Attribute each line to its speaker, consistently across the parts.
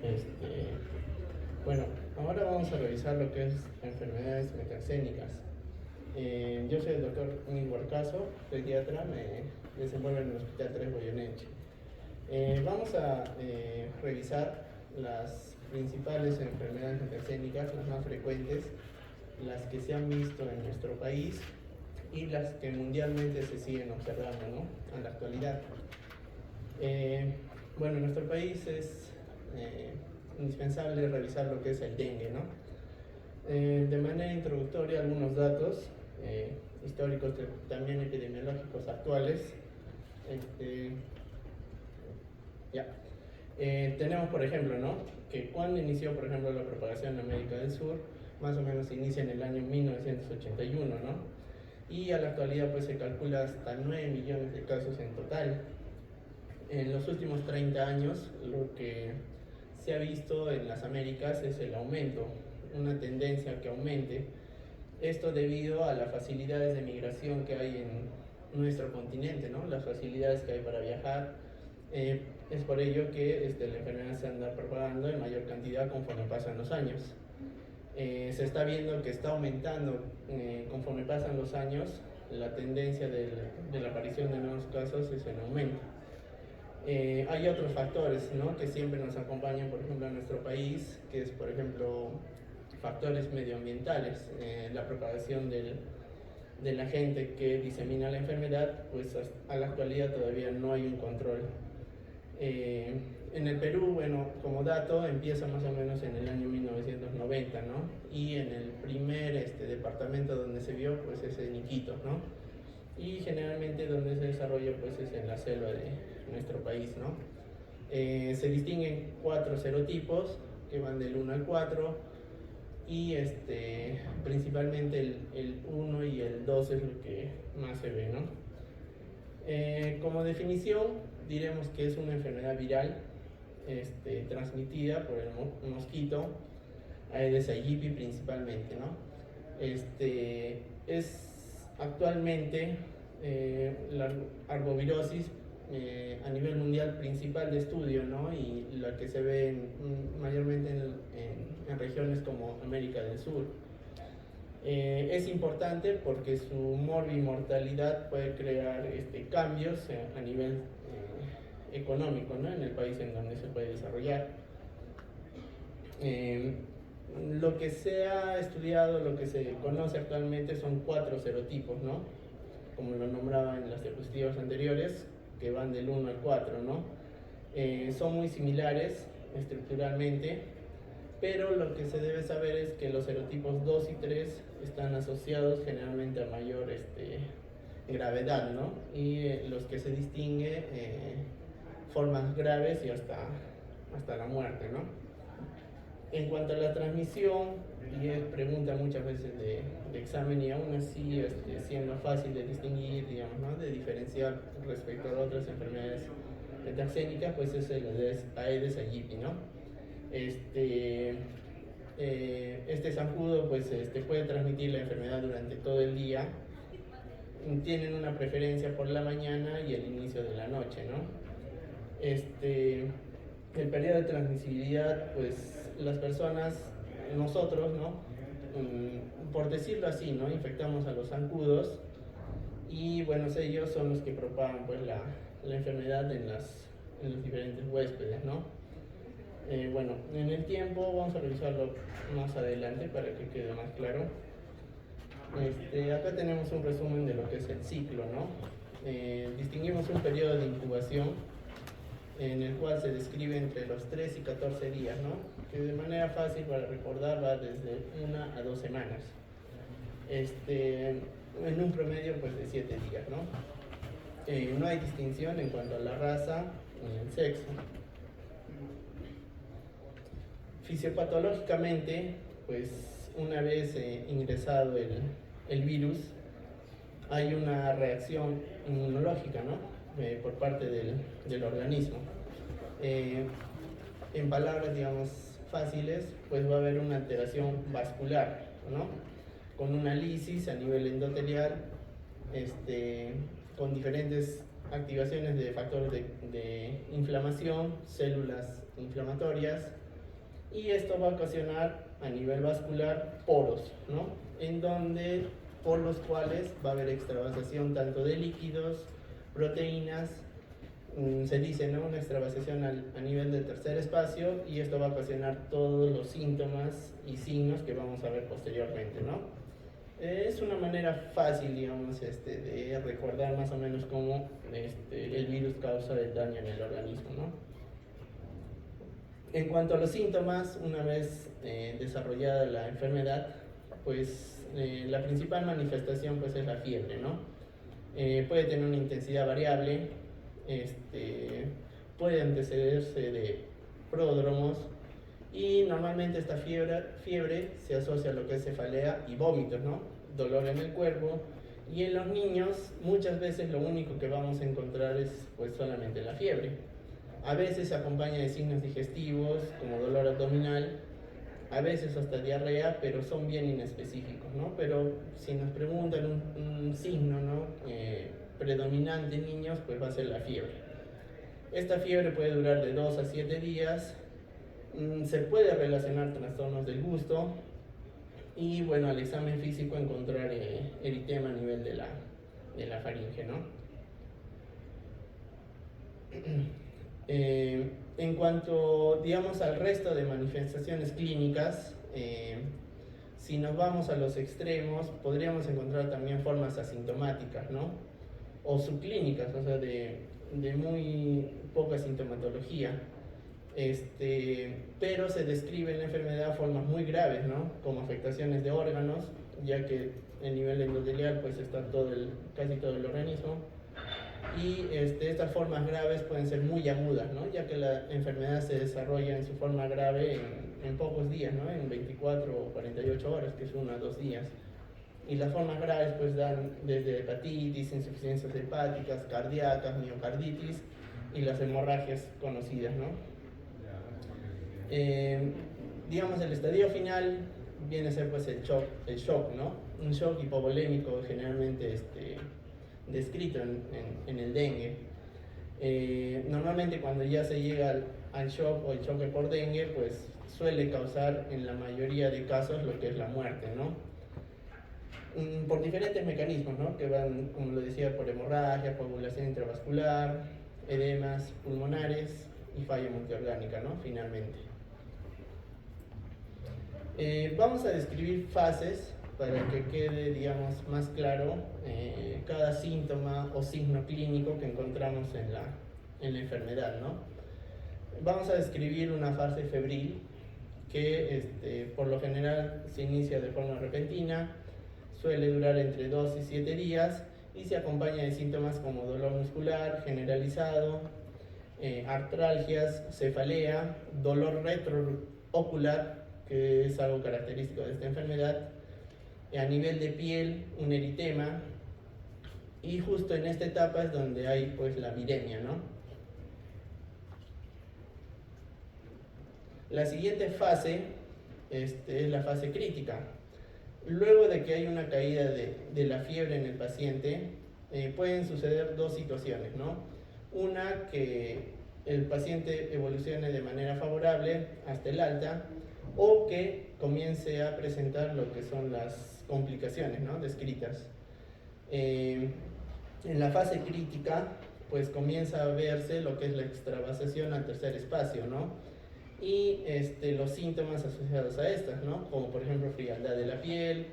Speaker 1: Este, bueno, ahora vamos a revisar lo que es enfermedades metaxénicas. Yo soy el doctor Nilwar Caso, pediatra, me desenvuelvo en el Hospital 3 Goyeneche. Vamos a revisar las principales enfermedades metaxénicas, las más frecuentes, las que se han visto en nuestro país y las que mundialmente se siguen observando, ¿no?, en la actualidad. Bueno, en nuestro país es indispensable revisar lo que es el dengue, ¿no? De manera introductoria, algunos datos históricos, también epidemiológicos actuales. Ya. Tenemos, por ejemplo, ¿no?, que cuando inició, por ejemplo, la propagación en América del Sur, más o menos inicia en el año 1981, ¿no? Y a la actualidad pues se calcula hasta 9 millones de casos en total. En los últimos 30 años lo que se ha visto en las Américas es el aumento, una tendencia que aumente. Esto debido a las facilidades de migración que hay en nuestro continente, ¿no?, las facilidades que hay para viajar. Es por ello que la enfermedad se anda propagando en mayor cantidad conforme pasan los años. Se está viendo que está aumentando conforme pasan los años. La tendencia de la aparición de nuevos casos es en aumento. Hay otros factores, ¿no?, que siempre nos acompañan, por ejemplo, en nuestro país, que es, por ejemplo, factores medioambientales. La propagación del agente que disemina la enfermedad, pues a la actualidad todavía no hay un control. En el Perú, bueno, como dato, empieza más o menos en el año 1990, ¿no? Y en el primer departamento donde se vio, pues es en Iquitos, ¿no? Y generalmente donde se desarrolla, pues es en la selva de nuestro país, ¿no? Se distinguen 4 serotipos que van del 1 al 4 y principalmente el 1 y el 2 es lo que más se ve, ¿no? Como definición, diremos que es una enfermedad viral transmitida por el mosquito Aedes aegypti principalmente, ¿no? Es actualmente la arbovirosis a nivel mundial principal de estudio, ¿no?, y la que se ve mayormente en regiones como América del Sur. Es importante porque su morbimortalidad puede crear cambios a nivel económico, ¿no?, en el país en donde se puede desarrollar. Lo que se ha estudiado, lo que se conoce actualmente son 4 serotipos, ¿no?, como lo nombraba en las diapositivas anteriores, que van del 1 al 4, ¿no? Son muy similares estructuralmente, pero lo que se debe saber es que los serotipos 2 y 3 están asociados generalmente a mayor gravedad, ¿no? Y los que se distingue formas graves y hasta la muerte, ¿no? En cuanto a la transmisión, y es pregunta muchas veces de examen, y aún así siendo fácil de distinguir, digamos, ¿no?, de diferenciar respecto a otras enfermedades metaxénicas, pues es el Aedes aegypti, ¿no? Zancudo pues puede transmitir la enfermedad durante todo el día. Tienen una preferencia por la mañana y el inicio de la noche, ¿no? El periodo de transmisibilidad, pues las personas, nosotros, ¿no?, por decirlo así, ¿no?, infectamos a los zancudos y bueno, ellos son los que propagan pues la enfermedad en los diferentes huéspedes, ¿no? Bueno, en el tiempo vamos a revisarlo más adelante para que quede más claro. Acá tenemos un resumen de lo que es el ciclo, ¿no? Distinguimos un periodo de incubación en el cual se describe entre los 3 y 14 días, ¿no?, que de manera fácil para recordar va desde 1 a 2 semanas. En un promedio pues de 7 días, ¿no? No hay distinción en cuanto a la raza ni el sexo. Fisiopatológicamente, pues una vez ingresado el virus, hay una reacción inmunológica, ¿no?, por parte del organismo. En palabras, digamos, fáciles, pues va a haber una alteración vascular, ¿no?, con una lisis a nivel endotelial, con diferentes activaciones de factores de inflamación, células inflamatorias, y esto va a ocasionar a nivel vascular poros, ¿no? Por los cuales va a haber extravasación tanto de líquidos, proteínas, se dice, ¿no? Una extravasación a nivel del tercer espacio, y esto va a ocasionar todos los síntomas y signos que vamos a ver posteriormente, ¿no? Es una manera fácil, digamos, de recordar más o menos cómo el virus causa el daño en el organismo, ¿no? En cuanto a los síntomas, una vez desarrollada la enfermedad, pues la principal manifestación pues es la fiebre, ¿no? Puede tener una intensidad variable, puede antecederse de pródromos, y normalmente esta fiebre se asocia a lo que es cefalea y vómitos, ¿no? Dolor en el cuerpo, y en los niños muchas veces lo único que vamos a encontrar es pues solamente la fiebre. A veces se acompaña de signos digestivos como dolor abdominal, a veces hasta diarrea, pero son bien inespecíficos, ¿no? Pero si nos preguntan un signo, ¿no? Predominante en niños, pues va a ser la fiebre. Esta fiebre puede durar de 2 a 7 días, se puede relacionar trastornos del gusto, y bueno, al examen físico encontrar eritema a nivel de la faringe, ¿no? En cuanto, digamos, al resto de manifestaciones clínicas, si nos vamos a los extremos, podríamos encontrar también formas asintomáticas, ¿no? O subclínicas, o sea, de muy poca sintomatología. Pero se describe en la enfermedad formas muy graves, ¿no? Como afectaciones de órganos, ya que el nivel endotelial pues está casi todo el organismo, y estas formas graves pueden ser muy agudas, ¿no? Ya que la enfermedad se desarrolla en su forma grave en pocos días, ¿no? En 24 o 48 horas, que es 1 a 2 días. Y las formas graves pues dan desde hepatitis, insuficiencias hepáticas, cardíacas, miocarditis y las hemorragias conocidas, ¿no? Digamos, el estadio final viene a ser pues el shock, ¿no? Un shock hipovolémico generalmente descrito en el dengue. Normalmente cuando ya se llega al shock o el choque por dengue, pues suele causar en la mayoría de casos lo que es la muerte, ¿no? Por diferentes mecanismos, ¿no? Que van, como lo decía, por hemorragia, coagulación intravascular, edemas pulmonares y falla multiorgánica, ¿no? Finalmente. Vamos a describir fases para que quede, digamos, más claro cada síntoma o signo clínico que encontramos en la enfermedad, ¿no? Vamos a describir una fase febril que por lo general se inicia de forma repentina, suele durar entre 2 y 7 días y se acompaña de síntomas como dolor muscular generalizado, artralgias, cefalea, dolor retroocular, que es algo característico de esta enfermedad, a nivel de piel, un eritema, y justo en esta etapa es donde hay pues la viremia, ¿no? La siguiente fase es la fase crítica. Luego de que hay una caída de la fiebre en el paciente, pueden suceder dos situaciones, ¿no? Una, que el paciente evolucione de manera favorable hasta el alta, o que comience a presentar lo que son las complicaciones, ¿no? Descritas. En la fase crítica, pues comienza a verse lo que es la extravasación al tercer espacio, ¿no? Y los síntomas asociados a estas, ¿no? Como por ejemplo frialdad de la piel,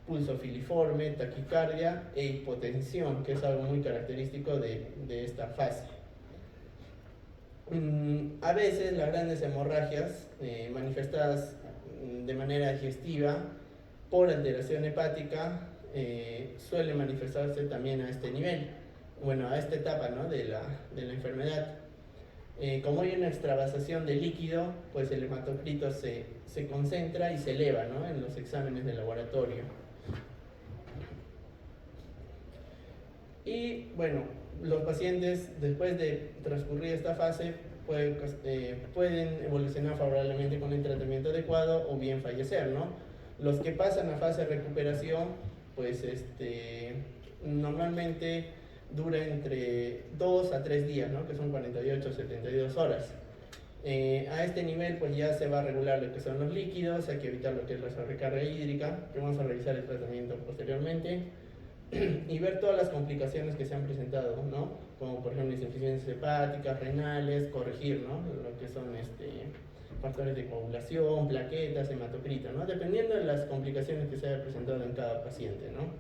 Speaker 1: pulso filiforme, taquicardia e hipotensión, que es algo muy característico de esta fase. A veces las grandes hemorragias manifestadas de manera digestiva por alteración hepática suelen manifestarse también a este nivel, bueno, a esta etapa, ¿no? de la enfermedad. Como hay una extravasación de líquido, pues el hematocrito se concentra y se eleva, ¿no? En los exámenes de laboratorio. Y bueno, los pacientes, después de transcurrir esta fase, pueden evolucionar favorablemente con el tratamiento adecuado o bien fallecer, ¿no? Los que pasan a fase de recuperación, pues normalmente dura entre 2 a 3 días, ¿no? Que son 48 a 72 horas. A este nivel pues ya se va a regular lo que son los líquidos, hay que evitar lo que es la sobrecarga hídrica, que vamos a revisar el tratamiento posteriormente, y ver todas las complicaciones que se han presentado, ¿no? Como por ejemplo insuficiencias hepáticas, renales, corregir, ¿no? Lo que son factores de coagulación, plaquetas, hematocrito, ¿no? Dependiendo de las complicaciones que se haya presentado en cada paciente, ¿no?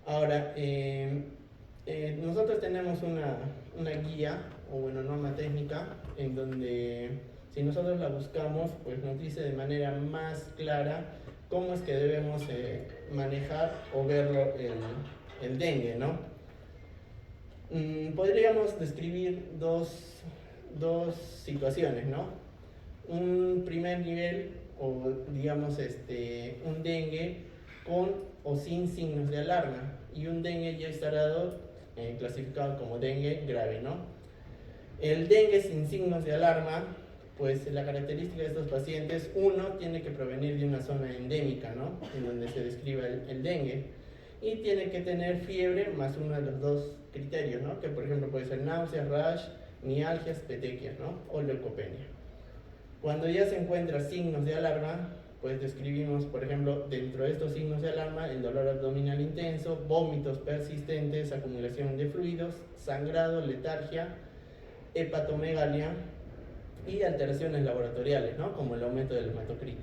Speaker 1: Ahora, nosotros tenemos una guía, o bueno, norma técnica, en donde si nosotros la buscamos, pues nos dice de manera más clara cómo es que debemos manejar o verlo el dengue, ¿no? Podríamos describir dos situaciones, ¿no? Un primer nivel, o digamos un dengue con o sin signos de alarma, y un dengue ya instalado, clasificado como dengue grave, ¿no? El dengue sin signos de alarma, pues la característica de estos pacientes, uno, tiene que provenir de una zona endémica, ¿no? En donde se describa el dengue, y tiene que tener fiebre más uno de los dos criterios, ¿no? Que por ejemplo puede ser náuseas, rash, mialgias, petequias, ¿no? O leucopenia. Cuando ya se encuentran signos de alarma, pues describimos, por ejemplo, dentro de estos signos de alarma, el dolor abdominal intenso, vómitos persistentes, acumulación de fluidos, sangrado, letargia, hepatomegalia y alteraciones laboratoriales, ¿no? Como el aumento del hematocrito.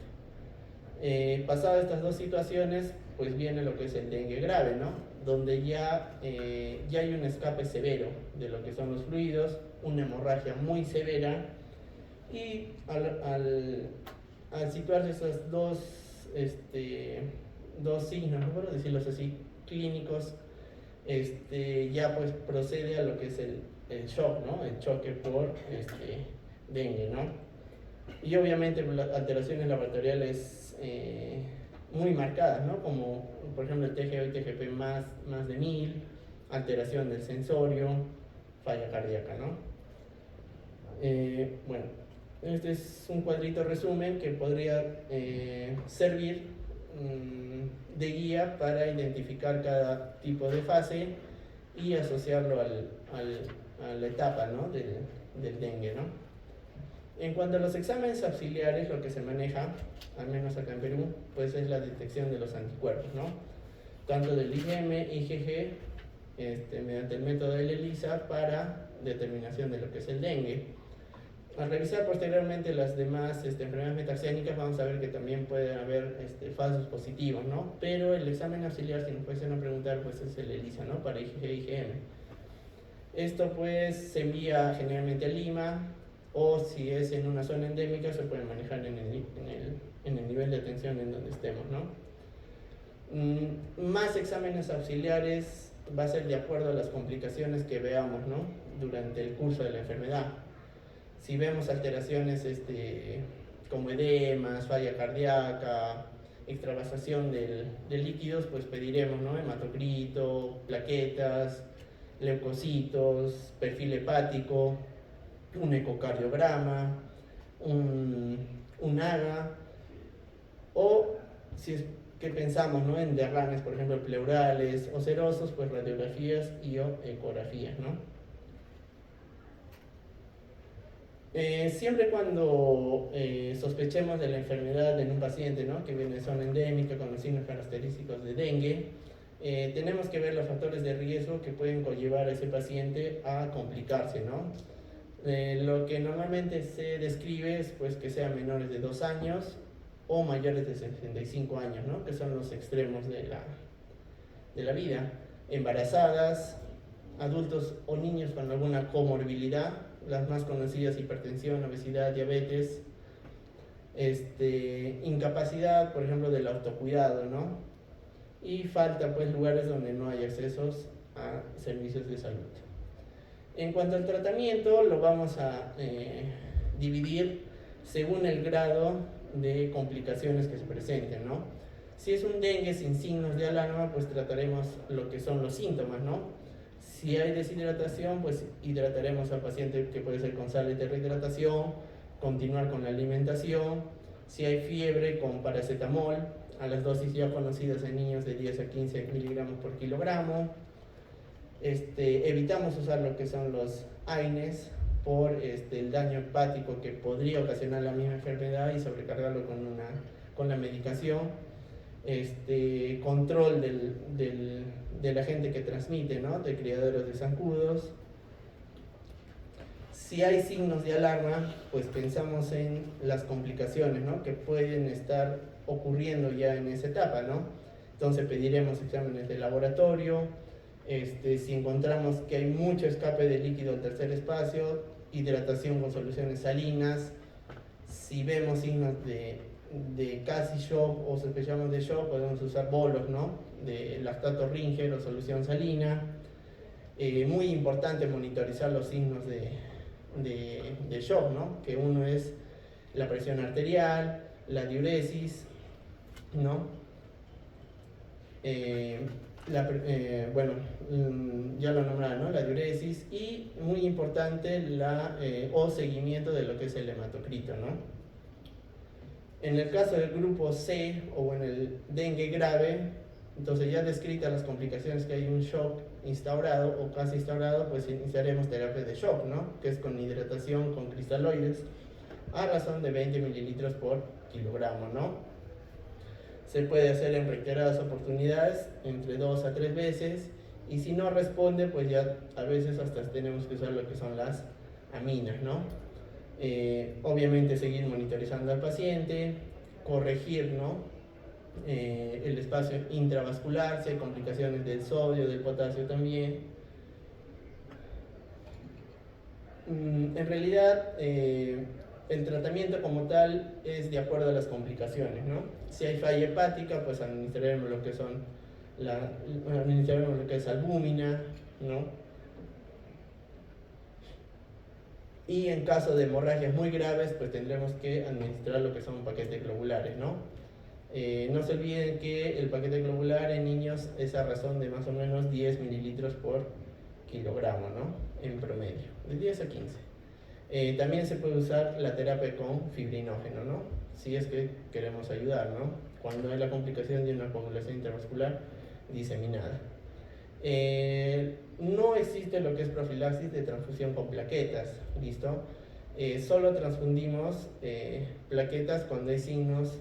Speaker 1: Pasadas estas dos situaciones, pues viene lo que es el dengue grave, ¿no? Donde ya hay un escape severo de lo que son los fluidos, una hemorragia muy severa, y al situarse esos dos signos, ¿no? Por decirlos así, clínicos, ya pues procede a lo que es el shock, ¿no? El choque por dengue, ¿no? Y obviamente las alteraciones laboratoriales muy marcadas, ¿no? Como por ejemplo el TGO y TGP más de 1000, alteración del sensorio, falla cardíaca, ¿no? Bueno, este es un cuadrito resumen que podría servir de guía para identificar cada tipo de fase y asociarlo a la etapa, ¿no? del dengue, ¿no? En cuanto a los exámenes auxiliares, lo que se maneja, al menos acá en Perú, pues es la detección de los anticuerpos, ¿no? Tanto del IgM, IgG, mediante el método de ELISA para determinación de lo que es el dengue. Al revisar posteriormente las demás enfermedades metaxénicas, vamos a ver que también pueden haber falsos positivos, ¿no? Pero el examen auxiliar, si nos fuesen a preguntar, pues es el ELISA, ¿no? Para IgG e IgM. Esto pues se envía generalmente a Lima, o si es en una zona endémica, se puede manejar en el nivel de atención en donde estemos, ¿no? Más exámenes auxiliares va a ser de acuerdo a las complicaciones que veamos, ¿no? Durante el curso de la enfermedad. Si vemos alteraciones como edemas, falla cardíaca, extravasación de líquidos, pues pediremos, ¿no? Hematocrito, plaquetas, leucocitos, perfil hepático, un ecocardiograma, un AGA, o si es que pensamos, ¿no? En derrames, por ejemplo, pleurales o serosos, pues radiografías y o ecografías, ¿no? Siempre cuando sospechemos de la enfermedad en un paciente, ¿no? Que viene de zona endémica con los signos característicos de dengue, tenemos que ver los factores de riesgo que pueden conllevar a ese paciente a complicarse, ¿no? Lo que normalmente se describe es pues, que sean menores de 2 años o mayores de 65 años, ¿no? Que son los extremos de la vida. Embarazadas, adultos o niños con alguna comorbilidad, las más conocidas: hipertensión, obesidad, diabetes, incapacidad, por ejemplo, del autocuidado, ¿no? Y falta pues lugares donde no hay accesos a servicios de salud. En cuanto al tratamiento, lo vamos a dividir según el grado de complicaciones que se presenten, ¿no? Si es un dengue sin signos de alarma, pues trataremos lo que son los síntomas, ¿no? Si hay deshidratación, pues hidrataremos al paciente, que puede ser con sales de rehidratación, continuar con la alimentación. Si hay fiebre, con paracetamol, a las dosis ya conocidas en niños de 10 a 15 miligramos por kilogramo. Evitamos usar lo que son los AINES, por el daño hepático que podría ocasionar la misma enfermedad y sobrecargarlo con la medicación, control del agente que transmite, ¿no? De criaderos de zancudos. Si hay signos de alarma, pues pensamos en las complicaciones, ¿no? Que pueden estar ocurriendo ya en esa etapa, ¿no? Entonces pediremos exámenes de laboratorio. Si encontramos que hay mucho escape de líquido al tercer espacio, hidratación con soluciones salinas. Si vemos signos de casi shock o sospechamos de shock, podemos usar bolos, ¿no? De lactato Ringer o solución salina. Muy importante monitorizar los signos de shock, ¿no? Que uno es la presión arterial, la diuresis, ¿no? Bueno, ya lo nombraba, ¿no? La diuresis, y muy importante o seguimiento de lo que es el hematocrito, ¿no? En el caso del grupo C o en el dengue grave, entonces ya descritas las complicaciones que hay un shock instaurado o casi instaurado, pues iniciaremos terapia de shock, ¿no? Que es con hidratación con cristaloides a razón de 20 mililitros por kilogramo, ¿no? Se puede hacer en reiteradas oportunidades, entre 2 a 3 veces, y si no responde, pues ya a veces hasta tenemos que usar lo que son las aminas, ¿no? Obviamente seguir monitorizando al paciente, corregir, ¿no? El espacio intravascular, si hay complicaciones del sodio, del potasio también. En realidad, el tratamiento como tal es de acuerdo a las complicaciones, ¿no? Si hay falla hepática, pues administraremos lo que son administraremos lo que es albúmina, ¿no? Y en caso de hemorragias muy graves, pues tendremos que administrar lo que son paquetes globulares, ¿no? No se olviden que el paquete globular en niños es a razón de más o menos 10 mililitros por kilogramo, ¿no? En promedio, de 10 a 15. También se puede usar la terapia con fibrinógeno, ¿no? Si es que queremos ayudar, ¿no? Cuando hay la complicación de una coagulación intravascular diseminada. No existe lo que es profilaxis de transfusión con plaquetas, ¿listo? Solo transfundimos plaquetas cuando hay signos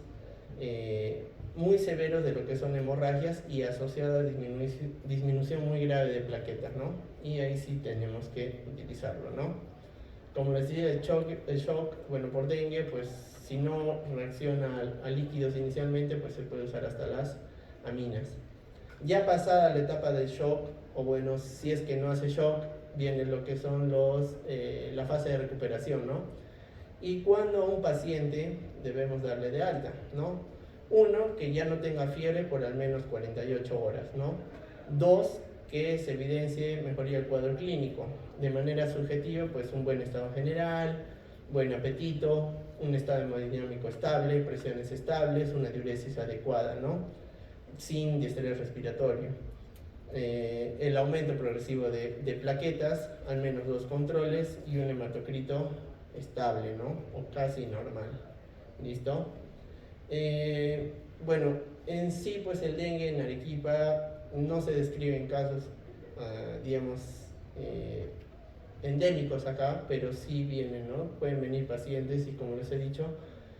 Speaker 1: muy severos de lo que son hemorragias y asociada a disminución muy grave de plaquetas, ¿no? Y ahí sí tenemos que utilizarlo, ¿no? Como les decía, el shock, bueno, por dengue, pues si no reacciona a líquidos inicialmente, pues se puede usar hasta las aminas. Ya pasada la etapa del shock, o bueno, si es que no hace shock, viene lo que son la fase de recuperación, ¿no? Y cuando a un paciente debemos darle de alta, ¿no? Uno, que ya no tenga fiebre por al menos 48 horas, ¿no? Dos, que se evidencie mejoría del cuadro clínico. De manera subjetiva, pues un buen estado general, buen apetito, un estado hemodinámico estable, presiones estables, una diuresis adecuada, ¿no? Sin distrés respiratorio. El aumento progresivo de plaquetas, al menos 2 controles y un hematocrito estable, ¿no? O casi normal. ¿Listo? Bueno, en sí, pues el dengue en Arequipa no se describen casos, digamos, endémicos acá, pero sí vienen, ¿no? Pueden venir pacientes y, como les he dicho,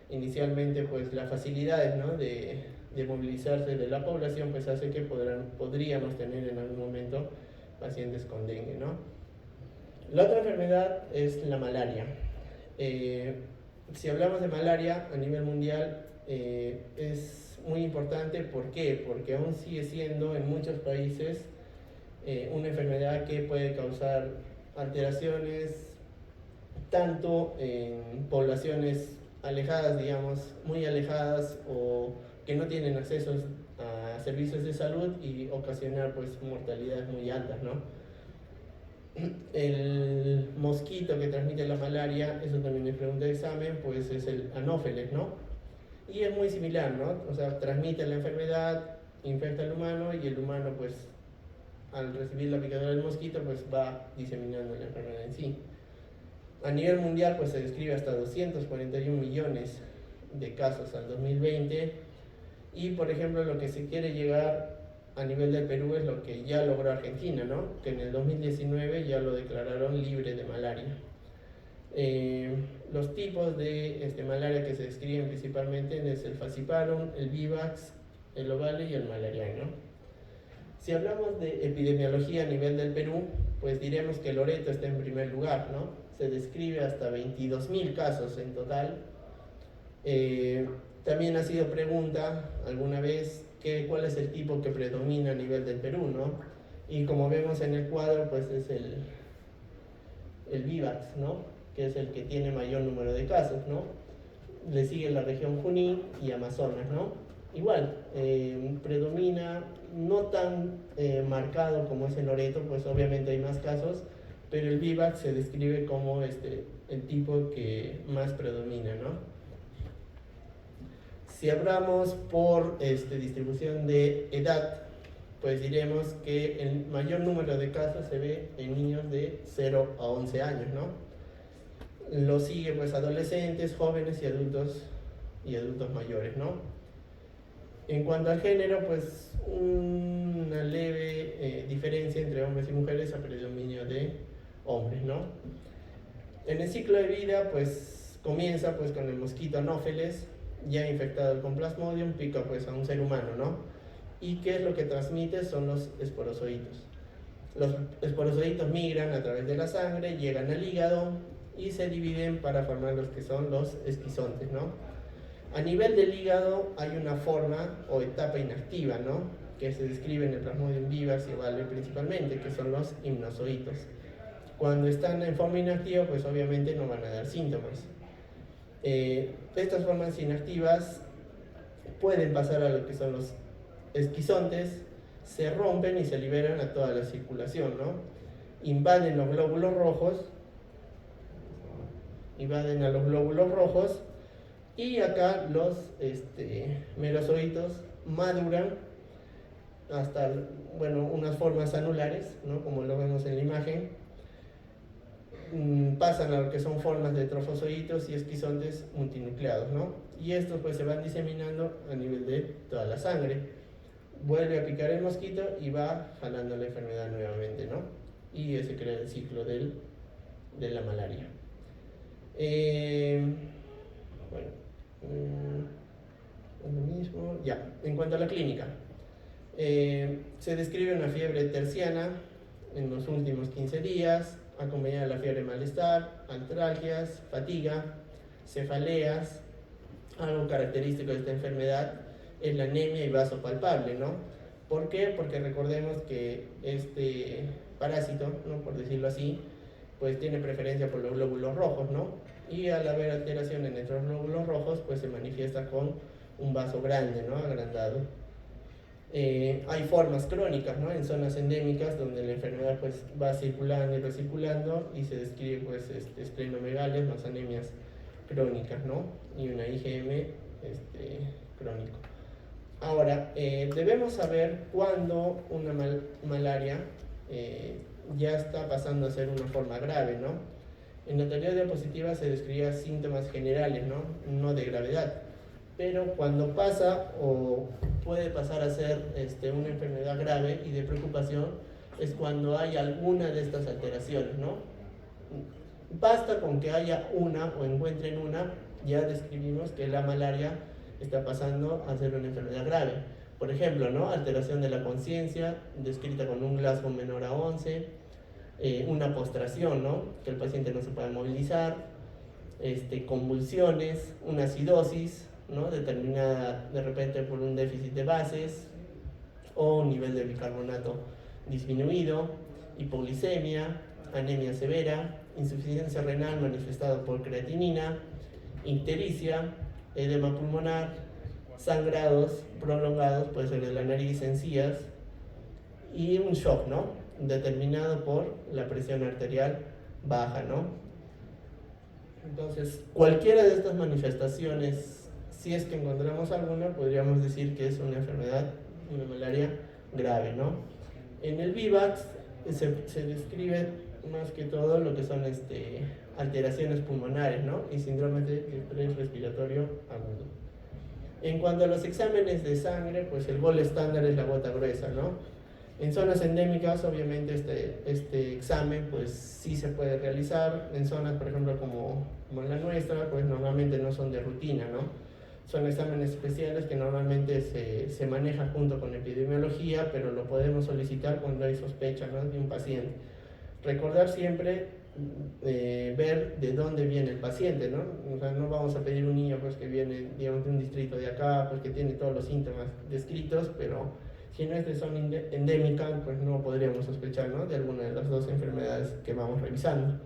Speaker 1: inicialmente, pues las facilidades, ¿no? de movilizarse de la población, pues hace que podríamos tener en algún momento pacientes con dengue, ¿no? La otra enfermedad es la malaria. Si hablamos de malaria a nivel mundial, es muy importante. ¿Por qué? Porque aún sigue siendo en muchos países una enfermedad que puede causar alteraciones tanto en poblaciones alejadas, digamos, muy alejadas, o que no tienen acceso a servicios de salud, y ocasionar pues mortalidades muy altas, ¿no? El mosquito que transmite la malaria, eso también es pregunta de examen, pues es el anófeles, ¿no? Y es muy similar, ¿no? O sea, transmite la enfermedad, infecta al humano, y el humano pues al recibir la picadura del mosquito pues va diseminando la enfermedad en sí. A nivel mundial pues se describe hasta 241 millones de casos al 2020, y por ejemplo lo que se quiere llegar a nivel del Perú es lo que ya logró Argentina, ¿no? Que en el 2019 ya lo declararon libre de malaria. Los tipos de malaria que se describen principalmente es el falciparum, el vivax, el ovale y el malariano. Si hablamos de epidemiología a nivel del Perú, pues diremos que Loreto está en primer lugar, ¿no? Se describe hasta 22.000 casos en total. También ha sido pregunta alguna vez cuál es el tipo que predomina a nivel del Perú, ¿no? Y como vemos en el cuadro, pues es el vivax, ¿no? Que es el que tiene mayor número de casos, ¿no? Le sigue la región Junín y Amazonas, ¿no? Igual, predomina, no tan marcado como es el Loreto, pues obviamente hay más casos, pero el vivax se describe como el tipo que más predomina, ¿no? Si hablamos por distribución de edad, pues diremos que el mayor número de casos se ve en niños de 0 a 11 años, ¿no? Lo sigue pues adolescentes, jóvenes y adultos mayores, ¿no? En cuanto al género, pues una leve diferencia entre hombres y mujeres a predominio de hombres, ¿no? En el ciclo de vida, pues comienza pues con el mosquito anófeles, ya infectado con Plasmodium, pica pues a un ser humano, ¿no? ¿Y qué es lo que transmite? Son los esporozoitos. Los esporozoitos migran a través de la sangre, llegan al hígado y se dividen para formar los que son los esquizontes, ¿no? A nivel del hígado hay una forma o etapa inactiva, ¿no? Que se describe en el Plasmodium vivax y ovale principalmente, que son los hipnozoitos. Cuando están en forma inactiva, pues obviamente no van a dar síntomas. Estas formas inactivas pueden pasar a lo que son los esquizontes, se rompen y se liberan a toda la circulación, ¿no? Invaden los glóbulos rojos, invaden a los glóbulos rojos y acá los merozoitos maduran hasta, bueno, unas formas anulares, ¿no? Como lo vemos en la imagen. Pasan a lo que son formas de trofozoitos y esquizontes multinucleados, ¿no? Y estos pues se van diseminando a nivel de toda la sangre. Vuelve a picar el mosquito y va jalando la enfermedad nuevamente, ¿no? Y se crea el ciclo de la malaria. Bueno, lo mismo. Ya, en cuanto a la clínica, se describe una fiebre terciana en los últimos 15 días, acompañada de la fiebre malestar, artralgias, fatiga, cefaleas. Algo característico de esta enfermedad es la anemia y vaso palpable, ¿no? ¿Por qué? Porque recordemos que este parásito, ¿no? Por decirlo así, pues tiene preferencia por los glóbulos rojos, ¿no? Y al haber alteración en estos glóbulos rojos, pues se manifiesta con un vaso grande, ¿no? Agrandado. Hay formas crónicas, ¿no? En zonas endémicas donde la enfermedad pues va circulando y recirculando y se describe pues esplenomegalia más anemias crónicas, ¿no? Y una IgM crónico. Ahora, debemos saber cuándo una malaria ya está pasando a ser una forma grave, ¿no? En la teoría diapositiva se describía síntomas generales, ¿no? No de gravedad. Pero cuando pasa o puede pasar a ser una enfermedad grave y de preocupación es cuando hay alguna de estas alteraciones, ¿no? Basta con que haya una o encuentren una, ya describimos que la malaria está pasando a ser una enfermedad grave. Por ejemplo, ¿no? Alteración de la conciencia, descrita con un Glasgow menor a 11, una postración, ¿no? Que el paciente no se puede movilizar, convulsiones, una acidosis, ¿no? Determinada de repente por un déficit de bases o un nivel de bicarbonato disminuido, hipoglicemia, anemia severa, insuficiencia renal manifestada por creatinina, ictericia, edema pulmonar, sangrados prolongados, puede ser de la nariz, encías, y un shock, ¿no? Determinado por la presión arterial baja, ¿no? Entonces, cualquiera de estas manifestaciones, si es que encontramos alguna, podríamos decir que es una enfermedad, una malaria grave, ¿no? En el vivax se describe más que todo lo que son alteraciones pulmonares, ¿no? Y síndrome de estrés respiratorio agudo. En cuanto a los exámenes de sangre, pues el gol estándar es la gota gruesa, ¿no? En zonas endémicas, obviamente, este examen pues sí se puede realizar. En zonas, por ejemplo, como la nuestra, pues normalmente no son de rutina, ¿no? Son exámenes especiales que normalmente se manejan junto con epidemiología, pero lo podemos solicitar cuando hay sospecha, ¿no?, de un paciente. Recordar siempre ver de dónde viene el paciente, ¿no? O sea, no vamos a pedir un niño pues, que viene, digamos, de un distrito de acá, pues que tiene todos los síntomas descritos, pero si no es de zona endémica, pues no podríamos sospechar, ¿no?, de alguna de las dos enfermedades que vamos revisando.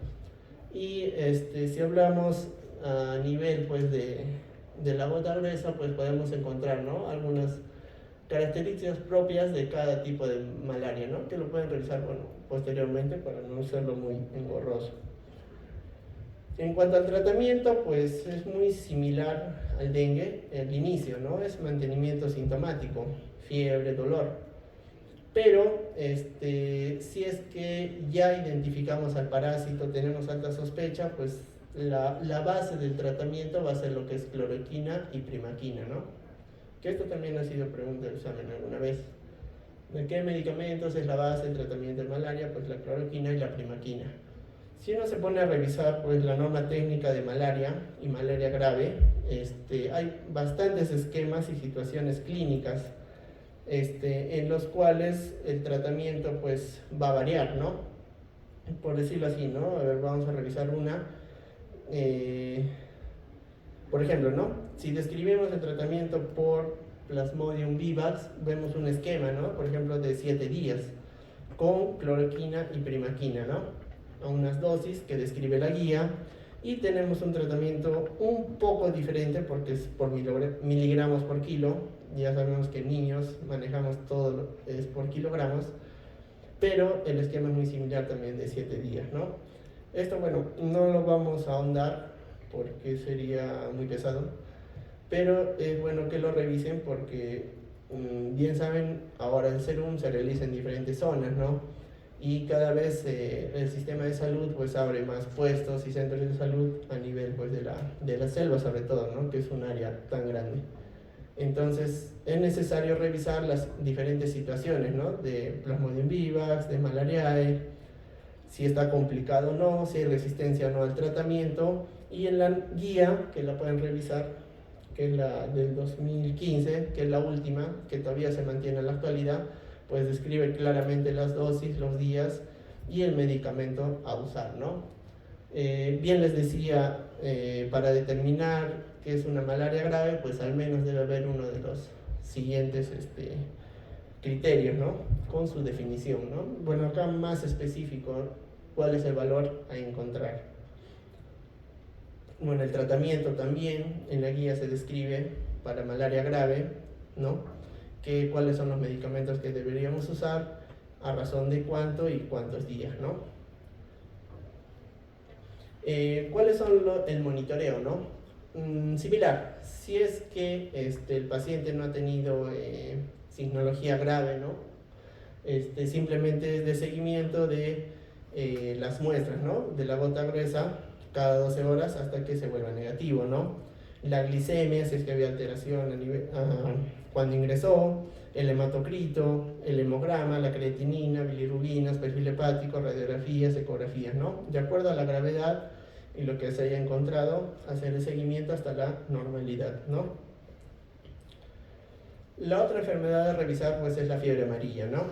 Speaker 1: Y si hablamos a nivel pues, de la gota gruesa, pues podemos encontrar, ¿no?, algunas características propias de cada tipo de malaria, ¿no?, que lo pueden revisar, bueno, posteriormente para no hacerlo muy engorroso. En cuanto al tratamiento, pues es muy similar al dengue. El inicio, ¿no?, es mantenimiento sintomático, fiebre, dolor. Pero si es que ya identificamos al parásito, tenemos alta sospecha, pues la base del tratamiento va a ser lo que es cloroquina y primaquina, ¿no? Que esto también ha sido pregunta del examen alguna vez. ¿De qué medicamentos es la base del tratamiento de malaria? Pues la cloroquina y la primaquina. Si uno se pone a revisar pues, la norma técnica de malaria y malaria grave, hay bastantes esquemas y situaciones clínicas en los cuales el tratamiento pues, va a variar, ¿no? Por decirlo así, ¿no? A ver, vamos a revisar una. Por ejemplo, ¿no?, si describimos el tratamiento por Plasmodium vivax, vemos un esquema, ¿no?, por ejemplo, de 7 días, con cloroquina y primaquina, ¿no?, a unas dosis que describe la guía, y tenemos un tratamiento un poco diferente porque es por miligramos por kilo. Ya sabemos que en niños manejamos todo es por kilogramos, pero el esquema es muy similar también de 7 días, ¿no? Esto, bueno, no lo vamos a ahondar porque sería muy pesado, pero es bueno que lo revisen porque bien saben, ahora el serum se realiza en diferentes zonas, ¿no? Y cada vez el sistema de salud pues abre más puestos y centros de salud a nivel pues de la selva sobre todo, ¿no?, que es un área tan grande. Entonces es necesario revisar las diferentes situaciones, ¿no?, de Plasmodium vivax, de malariae, si está complicado o no, si hay resistencia o no al tratamiento. Y en la guía, que la pueden revisar, que es la del 2015, que es la última, que todavía se mantiene en la actualidad, pues describe claramente las dosis, los días y el medicamento a usar, ¿no? Bien les decía, para determinar que es una malaria grave, pues al menos debe haber uno de los siguientes criterios, ¿no?, con su definición, ¿no? Bueno, acá más específico, ¿cuál es el valor a encontrar? Bueno, el tratamiento también en la guía se describe para malaria grave, ¿no?, cuáles son los medicamentos que deberíamos usar, a razón de cuánto y cuántos días, ¿no? ¿Cuáles son el monitoreo, no? Similar, si es que el paciente no ha tenido signología grave, ¿no? Simplemente es de seguimiento de las muestras, ¿no?, de la gota gruesa cada 12 horas hasta que se vuelva negativo, ¿no? La glicemia, si es que había alteración cuando ingresó, el hematocrito, el hemograma, la creatinina, bilirrubinas, perfil hepático, radiografías, ecografías, ¿no? De acuerdo a la gravedad y lo que se haya encontrado, hacer el seguimiento hasta la normalidad, ¿no? La otra enfermedad a revisar pues es la fiebre amarilla, ¿no?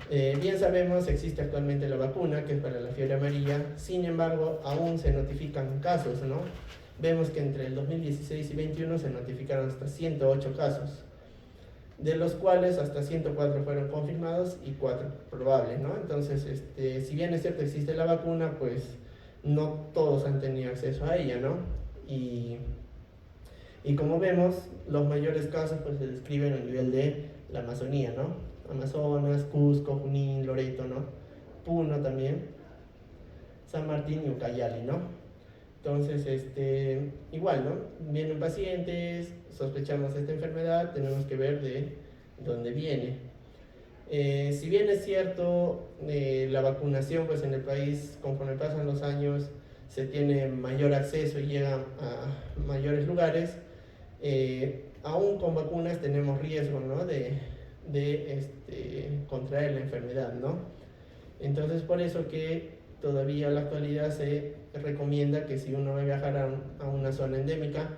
Speaker 1: Bien sabemos, existe actualmente la vacuna que es para la fiebre amarilla, sin embargo, aún se notifican casos, ¿no? Vemos que entre el 2016 y 2021 se notificaron hasta 108 casos, de los cuales hasta 104 fueron confirmados y 4 probables, ¿no? Entonces, si bien es cierto existe la vacuna, pues no todos han tenido acceso a ella, ¿no? Y como vemos, los mayores casos pues se describen a nivel de la Amazonía, ¿no? Amazonas, Cusco, Junín, Loreto, ¿no? Puno también, San Martín y Ucayali, ¿no? Entonces, igual, ¿no? Vienen pacientes, sospechamos esta enfermedad, tenemos que ver de dónde viene. Si bien es cierto, la vacunación pues en el país, conforme pasan los años, se tiene mayor acceso y llega a mayores lugares, aún con vacunas tenemos riesgo, ¿no?, de de contraer la enfermedad, ¿no? Entonces, por eso que todavía en la actualidad se recomienda que si uno va a viajar a una zona endémica,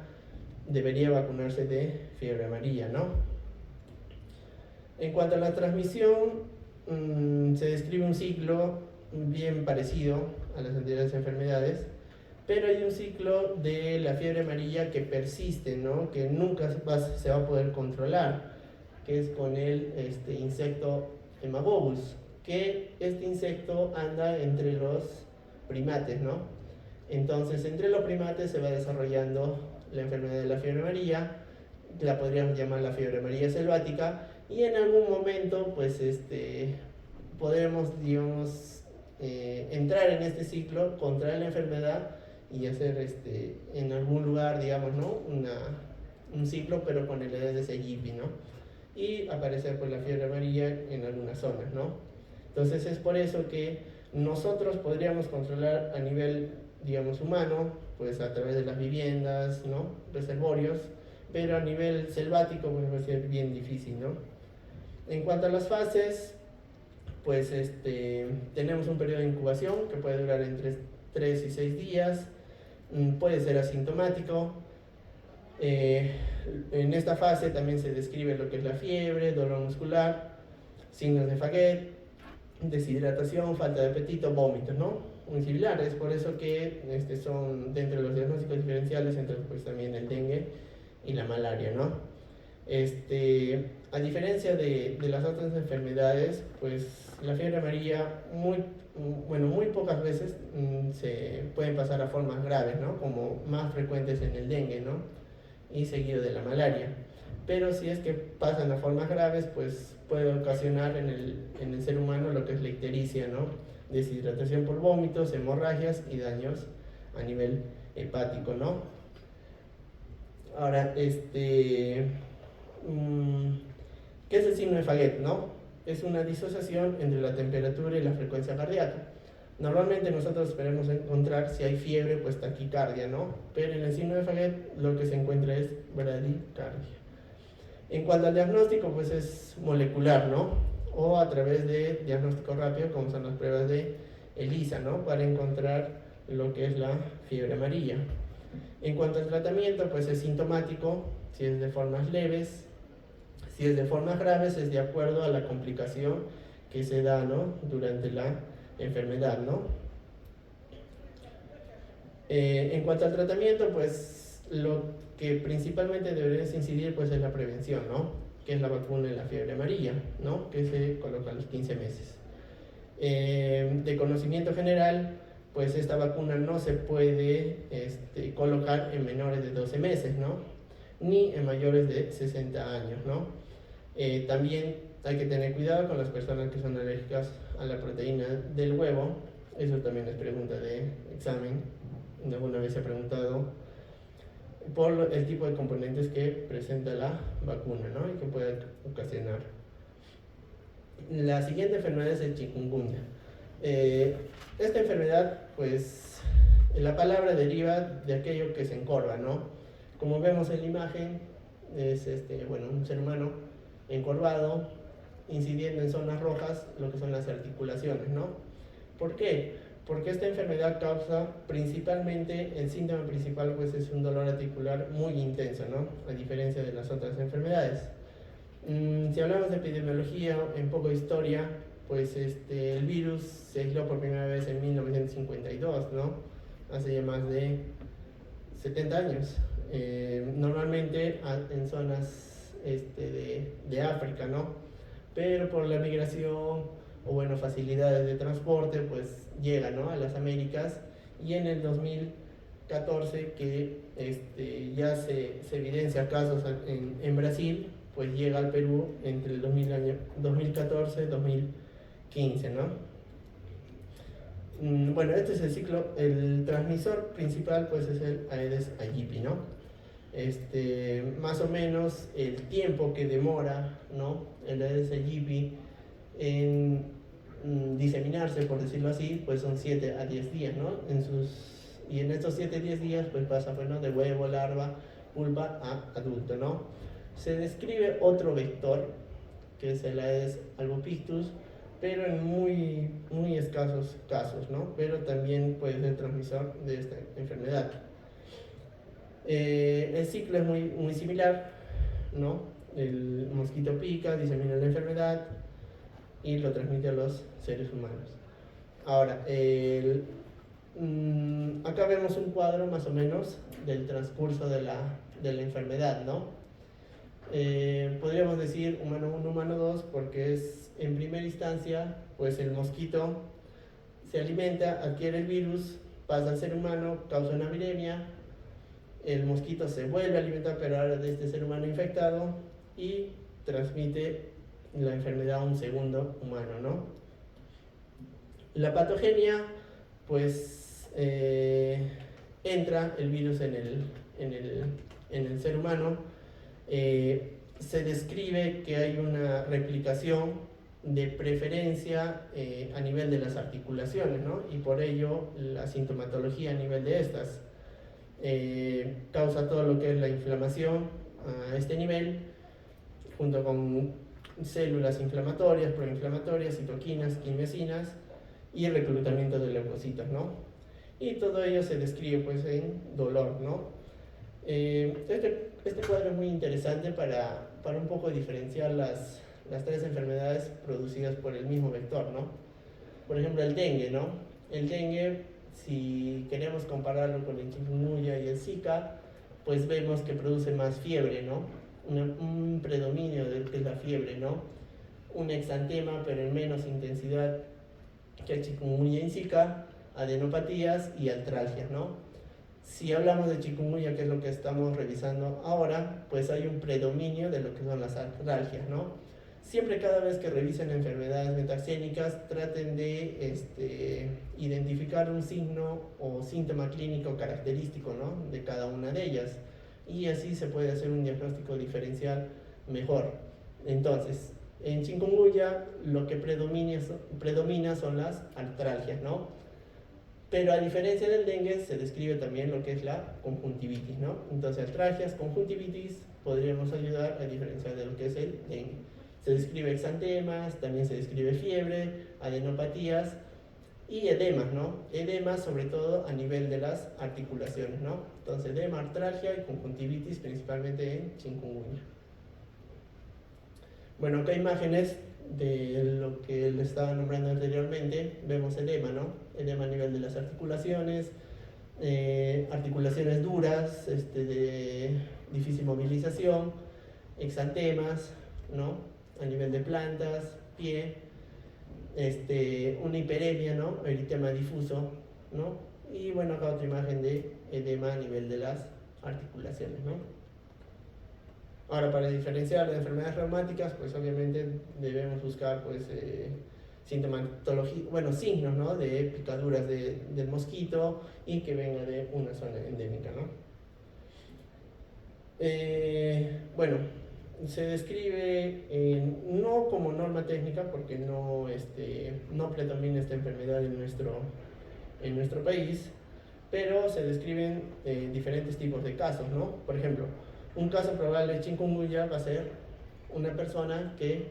Speaker 1: debería vacunarse de fiebre amarilla, ¿no? En cuanto a la transmisión, se describe un ciclo bien parecido a las anteriores enfermedades, pero hay un ciclo de la fiebre amarilla que persiste, ¿no? Que nunca se va a poder controlar, que es con el insecto Hemagobus, que este insecto anda entre los primates, ¿no? Entonces, entre los primates se va desarrollando la enfermedad de la fiebre amarilla, la podríamos llamar la fiebre amarilla selvática, y en algún momento, pues, podremos, digamos, entrar en este ciclo, contraer la enfermedad y hacer en algún lugar, digamos, ¿no? Un ciclo, pero con el Aedes aegypti, ¿no? Y aparecer pues la fiebre amarilla en algunas zonas, ¿no? Entonces es por eso que nosotros podríamos controlar a nivel, digamos, humano, pues a través de las viviendas, ¿no? Reservorios, pero a nivel selvático pues va a ser bien difícil, ¿no? En cuanto a las fases, pues tenemos un periodo de incubación que puede durar entre 3 y 6 días, puede ser asintomático. En esta fase también se describe lo que es la fiebre, dolor muscular, signos de Faguet, deshidratación, falta de apetito, vómitos, ¿no? Muy similares, por eso que son dentro de los diagnósticos diferenciales entre pues también el dengue y la malaria, ¿no? A diferencia de las otras enfermedades, pues la fiebre amarilla muy pocas veces se pueden pasar a formas graves, ¿no? Como más frecuentes en el dengue, ¿no? Y seguido de la malaria. Pero si es que pasan a formas graves, pues puede ocasionar en el ser humano lo que es la ictericia, ¿no? Deshidratación por vómitos, hemorragias y daños a nivel hepático, ¿no? Ahora, ¿qué es el signo de Faguet, no? Es una disociación entre la temperatura y la frecuencia cardíaca. Normalmente nosotros esperemos encontrar, si hay fiebre, pues taquicardia, ¿no? Pero en el signo de Faguet lo que se encuentra es bradicardia. En cuanto al diagnóstico, pues es molecular, ¿no? O a través de diagnóstico rápido, como son las pruebas de ELISA, ¿no? Para encontrar lo que es la fiebre amarilla. En cuanto al tratamiento, pues es sintomático, si es de formas leves. Si es de formas graves, es de acuerdo a la complicación que se da, ¿no? Durante la enfermedad, ¿no? En cuanto al tratamiento, pues lo que principalmente deberías incidir pues es la prevención, ¿no? Que es la vacuna de la fiebre amarilla, ¿no? Que se coloca a los 15 meses. De conocimiento general, pues esta vacuna no se puede colocar en menores de 12 meses, ¿no? Ni en mayores de 60 años, ¿no? También hay que tener cuidado con las personas que son alérgicas a la proteína del huevo. Eso también es pregunta de examen. Alguna vez se ha preguntado por el tipo de componentes que presenta la vacuna, ¿no? Y que puede ocasionar. La siguiente enfermedad es el chikungunya. Esta enfermedad, pues, la palabra deriva de aquello que se encorva, ¿no? Como vemos en la imagen, es un ser humano encorvado, incidiendo en zonas rojas, lo que son las articulaciones, ¿no? ¿Por qué? Porque esta enfermedad causa principalmente, el síntoma principal pues es un dolor articular muy intenso, ¿no? A diferencia de las otras enfermedades. Si hablamos de epidemiología, en poco historia, pues el virus se aisló por primera vez en 1952, ¿no? Hace ya más de 70 años. Normalmente en zonas de África, ¿no? Pero por la migración o bueno, facilidades de transporte, pues llega, ¿no? A las Américas, y en el 2014 que ya se evidencia casos en Brasil, pues llega al Perú entre el 2014 y 2015, ¿no? Bueno, este es el ciclo. El transmisor principal pues es el Aedes aegypti, ¿no? Más o menos el tiempo que demora, ¿no? El Aedes aegypti en diseminarse, por decirlo así, pues son 7 a 10 días, ¿no? Y en estos 7 a 10 días pues pasa, bueno, de huevo, larva, pulpa a adulto, ¿no? Se describe otro vector que es el Aedes albopictus, pero en muy escasos casos, ¿no? Pero también puede ser transmisor de esta enfermedad. El ciclo es muy similar, ¿no? El mosquito pica, disemina la enfermedad y lo transmite a los seres humanos. Ahora, acá vemos un cuadro más o menos del transcurso de la enfermedad, ¿no? Podríamos decir humano 1, humano 2, porque es en primera instancia, pues el mosquito se alimenta, adquiere el virus, pasa al ser humano, causa una viremia, el mosquito se vuelve a alimentar, pero ahora de este ser humano infectado, y transmite la enfermedad a un segundo humano, ¿no? La patogenia, pues entra el virus en el ser humano. Se describe que hay una replicación de preferencia a nivel de las articulaciones, ¿no? Y por ello la sintomatología a nivel de estas causa todo lo que es la inflamación a este nivel, junto con células inflamatorias, proinflamatorias, citoquinas, quimiosinas y reclutamiento de leucocitos, ¿no? Y todo ello se describe pues en dolor, ¿no? Este cuadro es muy interesante para un poco diferenciar las tres enfermedades producidas por el mismo vector, ¿no? Por ejemplo, el dengue, ¿no? El dengue, si queremos compararlo con el chikungunya y el Zika, pues vemos que produce más fiebre, ¿no? Un predominio de que es la fiebre, ¿no? Un exantema, pero en menos intensidad que el chikungunya y Zika, adenopatías y artralgias, ¿no? Si hablamos de chikungunya, que es lo que estamos revisando ahora, pues hay un predominio de lo que son las artralgias, ¿no? Siempre, cada vez que revisen enfermedades metaxénicas, traten de identificar un signo o síntoma clínico característico, ¿no? De cada una de ellas, y así se puede hacer un diagnóstico diferencial mejor. Entonces, en chikungunya lo que predomina son las artralgias, ¿no? Pero a diferencia del dengue, se describe también lo que es la conjuntivitis, ¿no? Entonces, artralgias, conjuntivitis, podríamos ayudar a diferenciar de lo que es el dengue. Se describe exantemas, también se describe fiebre, adenopatías y edemas, ¿no? Edemas sobre todo a nivel de las articulaciones, ¿no? Entonces, edema, artralgia y conjuntivitis principalmente en chikungunya. Bueno, acá imágenes de lo que les estaba nombrando anteriormente. Vemos edema, ¿no? Edema a nivel de las articulaciones, articulaciones duras, de difícil movilización, exantemas, ¿no? A nivel de plantas, pie, una hiperemia, ¿no? Eritema difuso, ¿no? Y bueno, acá otra imagen de edema a nivel de las articulaciones, ¿no? Ahora, para diferenciar las enfermedades reumáticas, pues obviamente debemos buscar pues sintomatología, bueno, signos, ¿no? De picaduras del mosquito y que venga de una zona endémica, ¿no? Bueno, se describe no como norma técnica, porque no predomina esta enfermedad en nuestro país, pero se describen diferentes tipos de casos, ¿no? Por ejemplo, un caso probable de chikungunya va a ser una persona que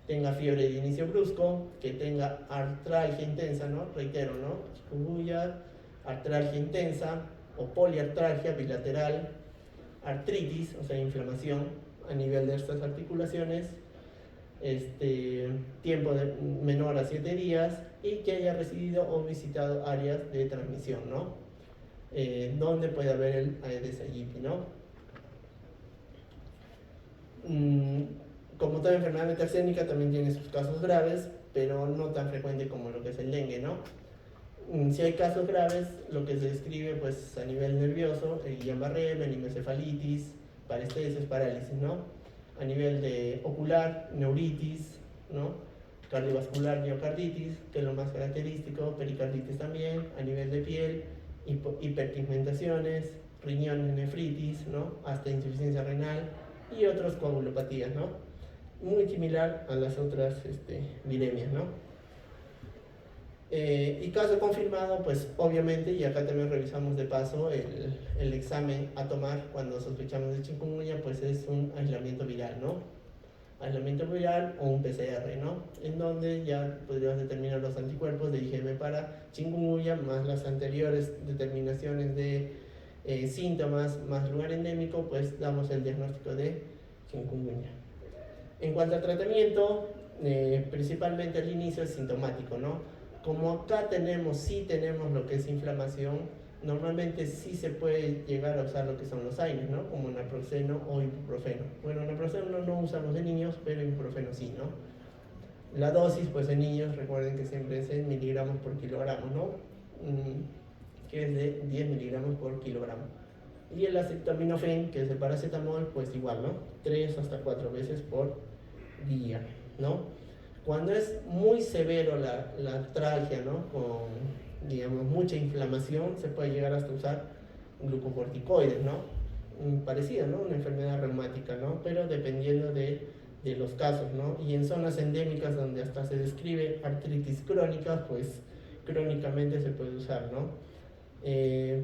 Speaker 1: tenga fiebre de inicio brusco, que tenga artralgia intensa, ¿no? Reitero, ¿no? Chikungunya, artralgia intensa o poliartralgia bilateral, artritis, o sea, inflamación a nivel de estas articulaciones, tiempo menor a 7 días y que haya residido o visitado áreas de transmisión, ¿no? Donde puede haber el Aedes aegypti, ¿no? Como toda enfermedad metaxénica también tiene sus casos graves, pero no tan frecuente como lo que es el dengue, ¿no? Si hay casos graves, lo que se describe pues a nivel nervioso, el Guillain-Barré, meningoencefalitis, parestesias, parálisis, ¿no? A nivel de ocular, neuritis, ¿no? Cardiovascular, miocarditis, que es lo más característico, pericarditis también, a nivel de piel, hiperpigmentaciones, riñones, nefritis, ¿no? Hasta insuficiencia renal y otras coagulopatías, ¿no? Muy similar a las otras viremias, ¿no? Y caso confirmado, pues obviamente, y acá también revisamos de paso el examen a tomar cuando sospechamos de chikungunya, pues es un aislamiento viral, ¿no? aislamiento viral o un PCR, ¿no? En donde ya podríamos determinar los anticuerpos de IgM para chikungunya, más las anteriores determinaciones de síntomas, más lugar endémico, pues damos el diagnóstico de chikungunya. En cuanto al tratamiento, principalmente al inicio es sintomático, ¿no? Como acá sí tenemos lo que es inflamación, normalmente sí se puede llegar a usar lo que son los AINES, ¿no? Como naproxeno o ibuprofeno. Bueno, naproxeno no usamos en niños, pero ibuprofeno sí, ¿no? La dosis, pues en niños, recuerden que siempre es en miligramos por kilogramo, ¿no? Que es de 10 miligramos por kilogramo. Y el acetaminofén, que es el paracetamol, pues igual, ¿no? 3 hasta 4 veces por día, ¿no? Cuando es muy severo la artralgia, ¿no? Con, digamos, mucha inflamación, se puede llegar hasta usar glucocorticoides, ¿no? Parecido, ¿no? Una enfermedad reumática, ¿no? Pero dependiendo de los casos, ¿no? Y en zonas endémicas donde hasta se describe artritis crónica, pues crónicamente se puede usar, ¿no?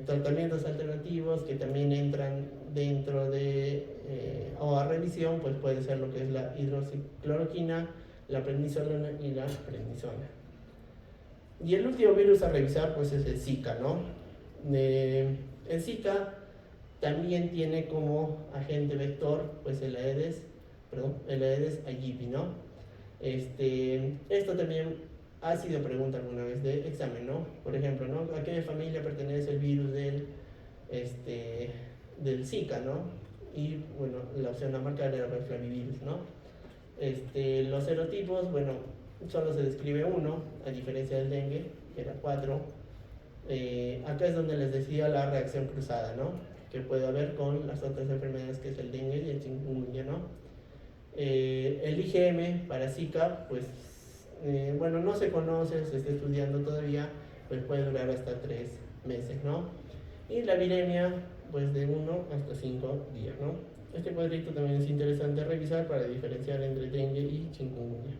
Speaker 1: Tratamientos alternativos que también entran dentro de o a revisión, pues puede ser lo que es la hidroxicloroquina, la prednisolona y la prednisona. Y el último virus a revisar pues es el Zika, ¿no? El Zika también tiene como agente vector pues el Aedes aegypti, ¿no? Esto también ha sido pregunta alguna vez de examen, ¿no? Por ejemplo, ¿no? ¿A qué familia pertenece el virus del Zika, ¿no? Y bueno, la opción a marcar era el flavivirus, ¿no? Los serotipos, bueno, solo se describe uno, a diferencia del dengue, que era 4. Acá es donde les decía la reacción cruzada, ¿no? Que puede haber con las otras enfermedades, que es el dengue y el chikungunya, ¿no? El IgM para Zika, pues, bueno, no se conoce, se está estudiando todavía, pues puede durar hasta 3 meses, ¿no? Y la viremia, pues de 1 hasta 5 días, ¿no? Este cuadrito también es interesante revisar para diferenciar entre dengue y chikungunya.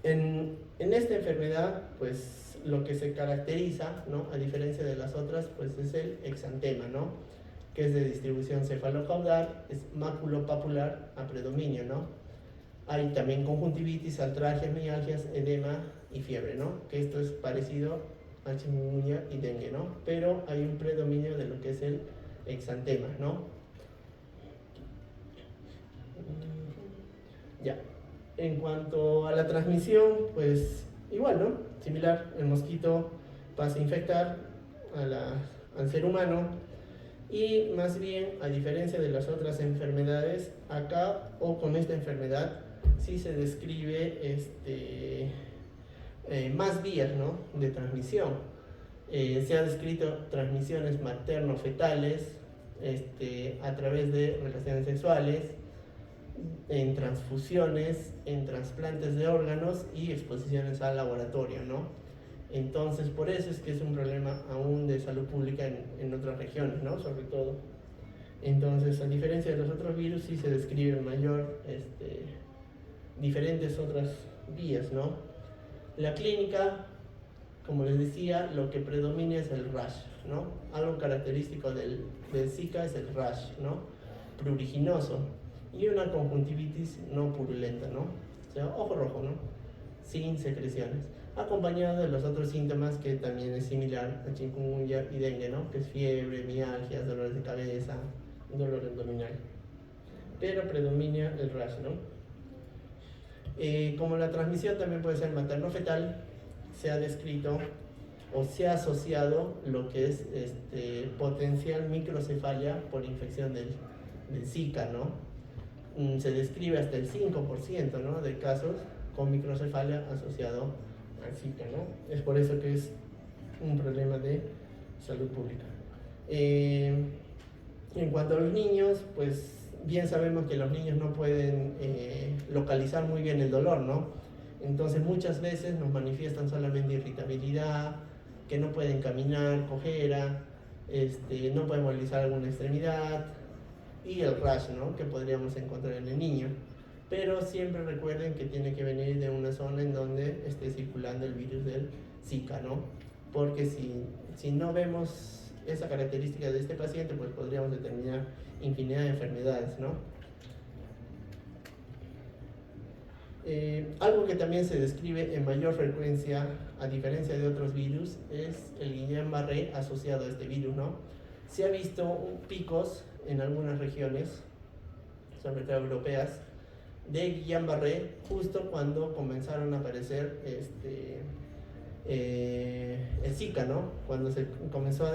Speaker 1: En esta enfermedad, pues lo que se caracteriza, ¿no? A diferencia de las otras, pues es el exantema, ¿no? Que es de distribución cefalocaudal, es maculopapular a predominio, ¿no? Hay también conjuntivitis, artralgias, mialgias, edema y fiebre, ¿no? Que esto es parecido a chikungunya y dengue, ¿no? Pero hay un predominio de lo que es el exantema, ¿no? Ya. En cuanto a la transmisión, pues igual, ¿no? Similar, el mosquito pasa a infectar al ser humano, y más bien, a diferencia de las otras enfermedades, acá o con esta enfermedad sí se describe más vías, ¿no? De transmisión. Se ha descrito transmisiones materno-fetales a través de relaciones sexuales, en transfusiones, en trasplantes de órganos y exposiciones al laboratorio, ¿no? Entonces, por eso es que es un problema aún de salud pública en otras regiones, ¿no? Sobre todo. Entonces, a diferencia de los otros virus, sí se describe mayor, diferentes otras vías, ¿no? La clínica, como les decía, lo que predomina es el rash, ¿no? Algo característico del Zika es el rash, ¿no? Pruriginoso, y una conjuntivitis no purulenta, ¿no? O sea, ojo rojo, ¿no? Sin secreciones, acompañado de los otros síntomas que también es similar a chikungunya y dengue, ¿no? Que es fiebre, mialgias, dolores de cabeza, dolor abdominal. Pero predomina el rash, ¿no? Como la transmisión también puede ser materno-fetal, se ha descrito o se ha asociado lo que es potencial microcefalia por infección del Zika, ¿no? Se describe hasta el 5%, ¿no? De casos con microcefalia asociado al Zika, ¿no? Es por eso que es un problema de salud pública. En cuanto a los niños, pues bien sabemos que los niños no pueden localizar muy bien el dolor, ¿no? Entonces muchas veces nos manifiestan solamente irritabilidad, que no pueden caminar, cojera, no pueden movilizar alguna extremidad, y el rash, ¿no? Que podríamos encontrar en el niño. Pero siempre recuerden que tiene que venir de una zona en donde esté circulando el virus del Zika, ¿no? Porque si no vemos esa característica de este paciente, pues podríamos determinar infinidad de enfermedades, ¿no? Algo que también se describe en mayor frecuencia, a diferencia de otros virus, es el Guillain-Barré asociado a este virus, ¿no? Se ha visto picos en algunas regiones, sobre todo europeas, de Guillain-Barré justo cuando comenzaron a aparecer el Zika, ¿no? Cuando se comenzó a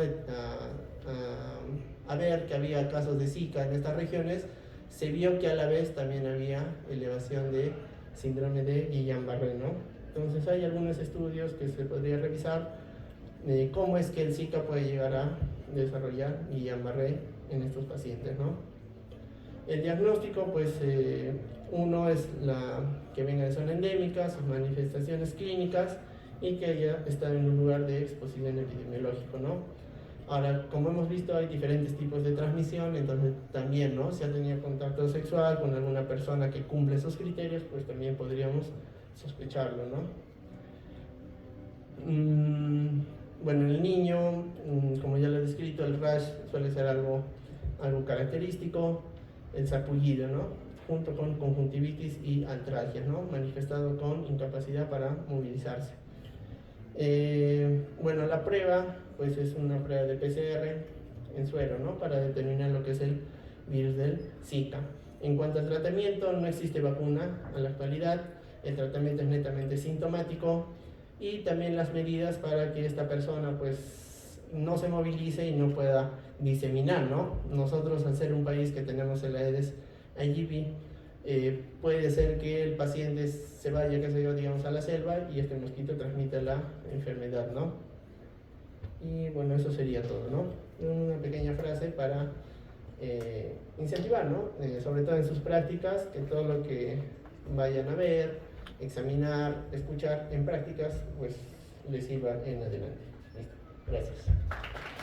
Speaker 1: ver que había casos de Zika en estas regiones, se vio que a la vez también había elevación de síndrome de Guillain-Barré, ¿no? Entonces hay algunos estudios que se podría revisar de cómo es que el Zika puede llegar a desarrollar Guillain-Barré en estos pacientes, ¿no? El diagnóstico, pues, uno es que venga de zona endémica, sus manifestaciones clínicas y que haya estado en un lugar de exposición epidemiológico, ¿no? Ahora, como hemos visto, hay diferentes tipos de transmisión, entonces también, ¿no? Si ha tenido contacto sexual con alguna persona que cumple esos criterios, pues también podríamos sospecharlo, ¿no? Bueno, en el niño, como ya lo he descrito, el rash suele ser algo característico, el sarpullido, ¿no? Junto con conjuntivitis y artralgias, ¿no? Manifestado con incapacidad para movilizarse. Bueno, la prueba pues es una prueba de PCR en suero, ¿no? Para determinar lo que es el virus del Zika. En cuanto al tratamiento, no existe vacuna a la actualidad, el tratamiento es netamente sintomático y también las medidas para que esta persona pues no se movilice y no pueda diseminar, ¿no? Nosotros, al ser un país que tenemos el Aedes aegypti, puede ser que el paciente se vaya, qué sé yo, digamos, a la selva y este mosquito transmita la enfermedad, ¿no? Y bueno, eso sería todo, ¿no? Una pequeña frase para incentivar, ¿no? Sobre todo en sus prácticas, que todo lo que vayan a ver, examinar, escuchar en prácticas, pues les sirva en adelante. Listo. Gracias.